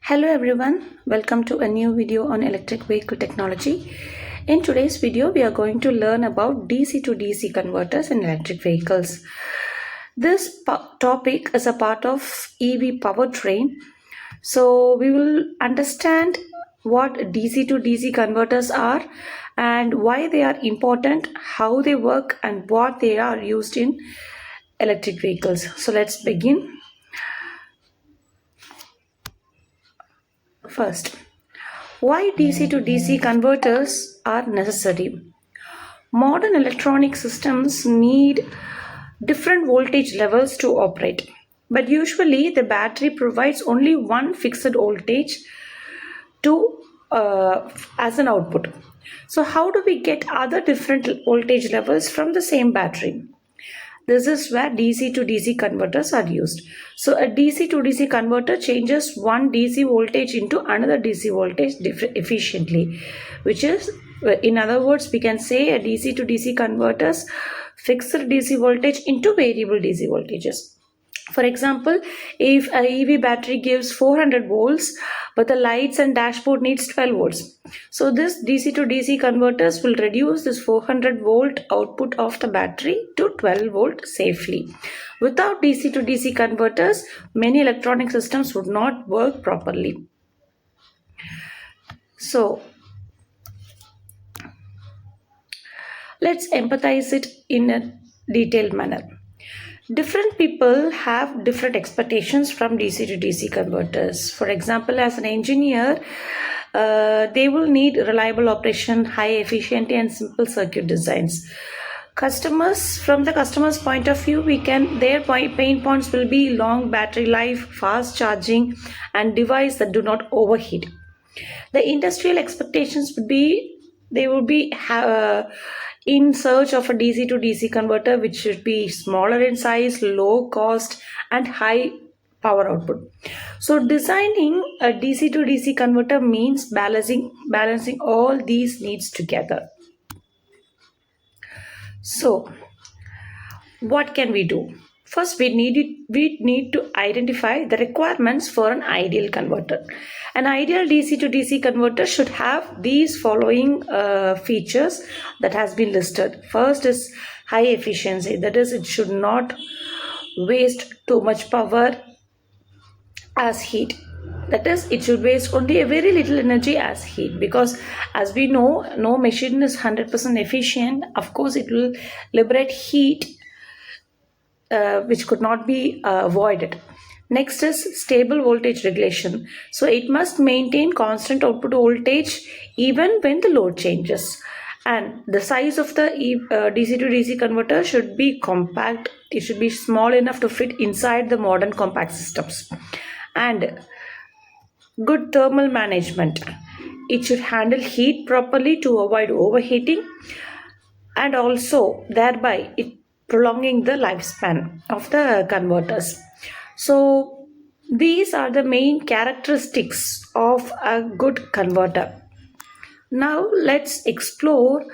Hello everyone, welcome to a new video on electric vehicle technology. In today's video, we are going to learn about DC to DC converters in electric vehicles. This topic is a part of EV powertrain. So we will understand what DC to DC converters are and why they are important, how they work and what they are used in electric vehicles. So let's begin. First, why DC to DC converters are necessary? Modern electronic systems need different voltage levels to operate, but usually the battery provides only one fixed voltage to as an output. So how do we get other different voltage levels from the same battery? This is where DC to DC converters are used. So a DC to DC converter changes one DC voltage into another DC voltage efficiently, which is, in other words, we can say a DC to DC converters fixed DC voltage into variable DC voltages. For example, if a EV battery gives 400 volts, but the lights and dashboard needs 12 volts. So this DC to DC converters will reduce this 400 volt output of the battery to 12 volt safely. Without DC to DC converters, many electronic systems would not work properly. So let's empathize it in a detailed manner. Different people have different expectations from DC to DC converters. For example, as an engineer, they will need reliable operation, high efficiency and simple circuit designs. From the customer's point of view, their pain points will be long battery life, fast charging and device that do not overheat. The industrial expectations would be, they would be in search of a DC to DC converter which should be smaller in size, low cost and high power output. So designing a DC to DC converter means balancing all these needs together. So what can we do? First, we need to identify the requirements for an ideal converter. An ideal DC to DC converter should have these following features that has been listed. First is high efficiency. That is, it should not waste too much power as heat. That is, it should waste only a very little energy as heat, because as we know, no machine is 100% efficient. Of course, it will liberate heat which could not be avoided. Next is stable voltage regulation. So it must maintain constant output voltage even when the load changes. And the size of the DC to DC converter should be compact. It should be small enough to fit inside the modern compact systems. And good thermal management. It should handle heat properly to avoid overheating, and also thereby it prolonging the lifespan of the converters. So these are the main characteristics of a good converter. Now let's explore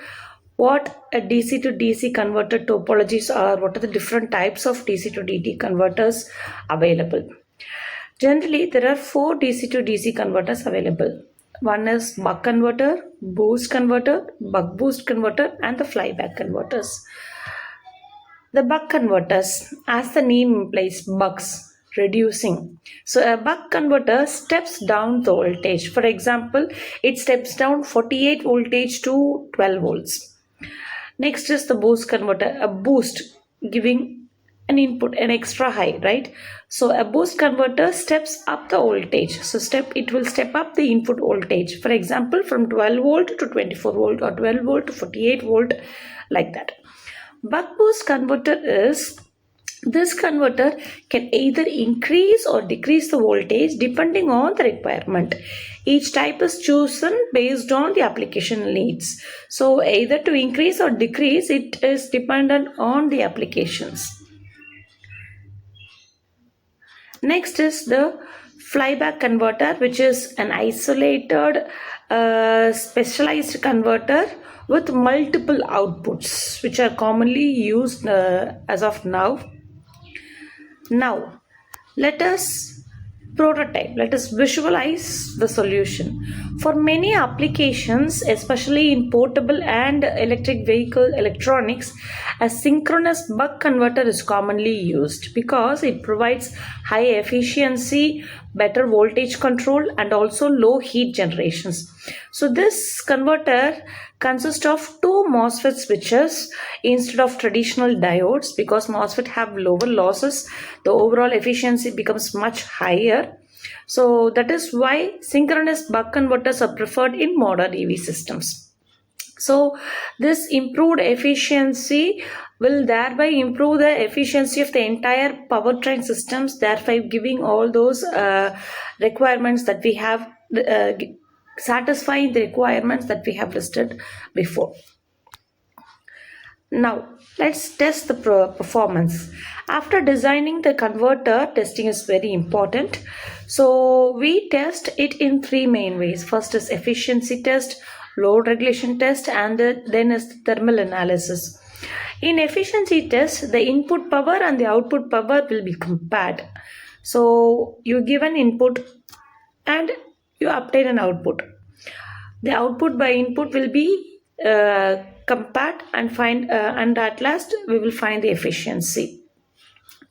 what a DC to DC converter topologies are. What are the different types of DC to DC converters available? Generally, there are 4 DC to DC converters available. One is buck converter, boost converter, buck boost converter and the flyback converters. The buck converters, as the name implies, bucks, reducing. So a buck converter steps down the voltage. For example, it steps down 48 voltage to 12 volts. Next is the boost converter, a boost giving an input, an extra high, right? So a boost converter steps up the voltage. So it will step up the input voltage. For example, from 12 volt to 24 volt or 12 volt to 48 volt, like that. Buck boost converter is, this converter can either increase or decrease the voltage depending on the requirement. Each type is chosen based on the application needs. So either to increase or decrease, it is dependent on the applications. Next is the flyback converter, which is an isolated specialized converter with multiple outputs, which are commonly used as of now. Now, let us Prototype. Let us visualize the solution. For many applications, especially in portable and electric vehicle electronics, a synchronous buck converter is commonly used because it provides high efficiency, better voltage control, and also low heat generations. So this converter consists of two MOSFET switches instead of traditional diodes. Because MOSFET have lower losses, the overall efficiency becomes much higher. So that is why synchronous buck converters are preferred in modern EV systems. So this improved efficiency will thereby improve the efficiency of the entire powertrain systems, thereby giving all those requirements that we have, satisfying the requirements that we have listed before. Now, let's test the performance. After designing the converter, testing is very important. So, we test it in three main ways. First is efficiency test, load regulation test, and then is the thermal analysis. In efficiency test, the input power and the output power will be compared. So, you give an input and you obtain an output. The output by input will be compared and at last we will find the efficiency.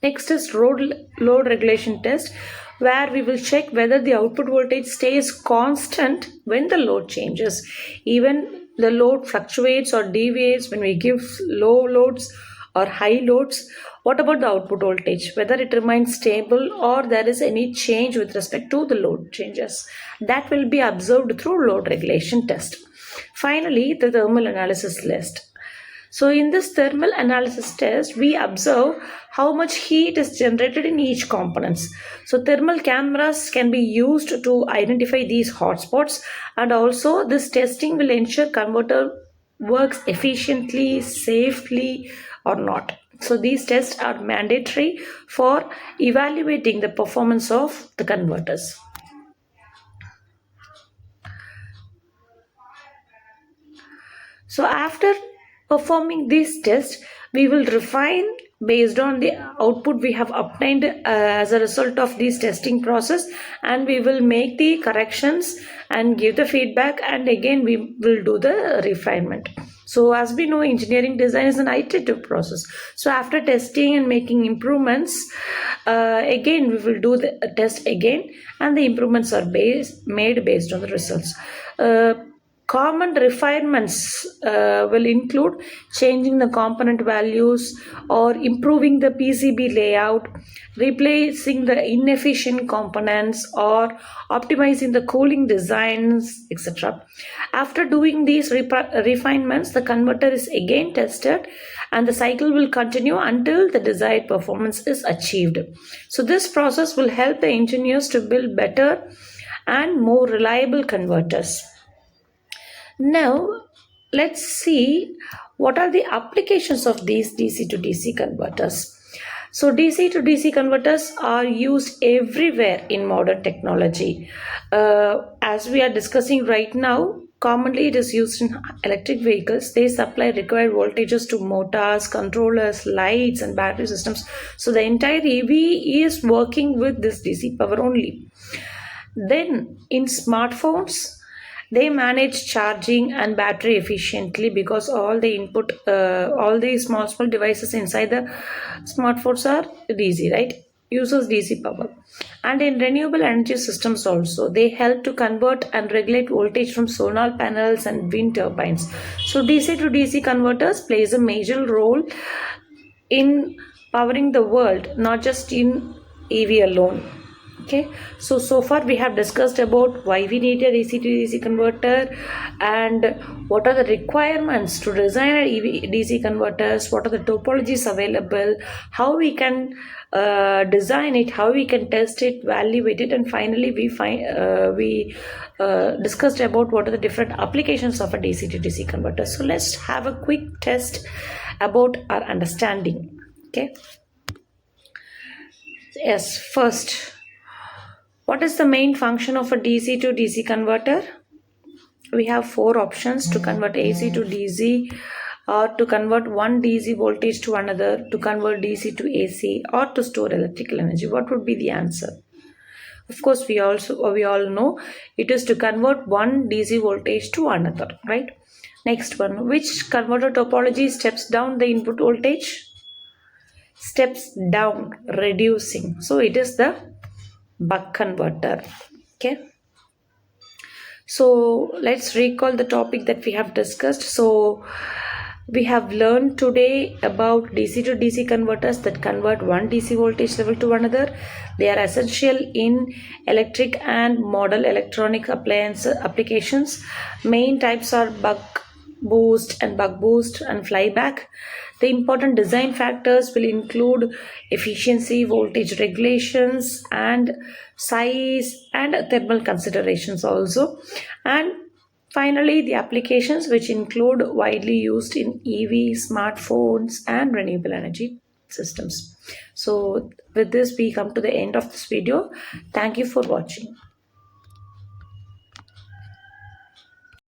Next is load regulation test, where we will check whether the output voltage stays constant when the load changes. Even the load fluctuates or deviates when we give low loads or high loads. What about the output voltage? Whether it remains stable or there is any change with respect to the load changes. That will be observed through load regulation test. Finally, the thermal analysis list. So in this thermal analysis test, we observe how much heat is generated in each components. So thermal cameras can be used to identify these hotspots, and also this testing will ensure converter works efficiently, safely or not. So these tests are mandatory for evaluating the performance of the converters. So after performing this test, we will refine based on the output we have obtained as a result of this testing process, and we will make the corrections and give the feedback, and again we will do the refinement. So as we know, engineering design is an iterative process. So after testing and making improvements, again we will do the test again, and the improvements are made based on the results. Common refinements will include changing the component values or improving the PCB layout, replacing the inefficient components, or optimizing the cooling designs, etc. After doing these refinements, the converter is again tested and the cycle will continue until the desired performance is achieved. So this process will help the engineers to build better and more reliable converters. Now, let's see what are the applications of these DC to DC converters. So, DC to DC converters are used everywhere in modern technology. As we are discussing right now, commonly it is used in electric vehicles. They supply required voltages to motors, controllers, lights, and battery systems. So, the entire EV is working with this DC power only. Then, in smartphones, they manage charging and battery efficiently because all the input, all the small devices inside the smartphones are DC, right? Uses DC power. And in renewable energy systems also, they help to convert and regulate voltage from solar panels and wind turbines. So DC to DC converters plays a major role in powering the world, not just in EV alone. Okay, so far we have discussed about why we need a DC to DC converter and what are the requirements to design a DC converters, what are the topologies available, how we can design it, how we can test it, evaluate it, and finally we discussed about what are the different applications of a DC to DC converter. So let's have a quick test about our understanding. Okay. Yes, first, what is the main function of a DC to DC converter? We have four options: to convert AC to DC, or to convert one DC voltage to another, to convert DC to AC, or to store electrical energy. What would be the answer? Of course, we all know it is to convert one DC voltage to another, right? Next one, which converter topology steps down the input voltage? Steps down, reducing. So it is the buck converter. Okay. So let's recall the topic that we have discussed. So we have learned today about DC to DC converters that convert one DC voltage level to another. They are essential in electric and model electronic appliance applications. Main types are buck boost and buck boost and flyback. The important design factors will include efficiency, voltage regulations, and size and thermal considerations also. And finally, the applications which include widely used in EV, smartphones, and renewable energy systems. So, with this, we come to the end of this video. Thank you for watching.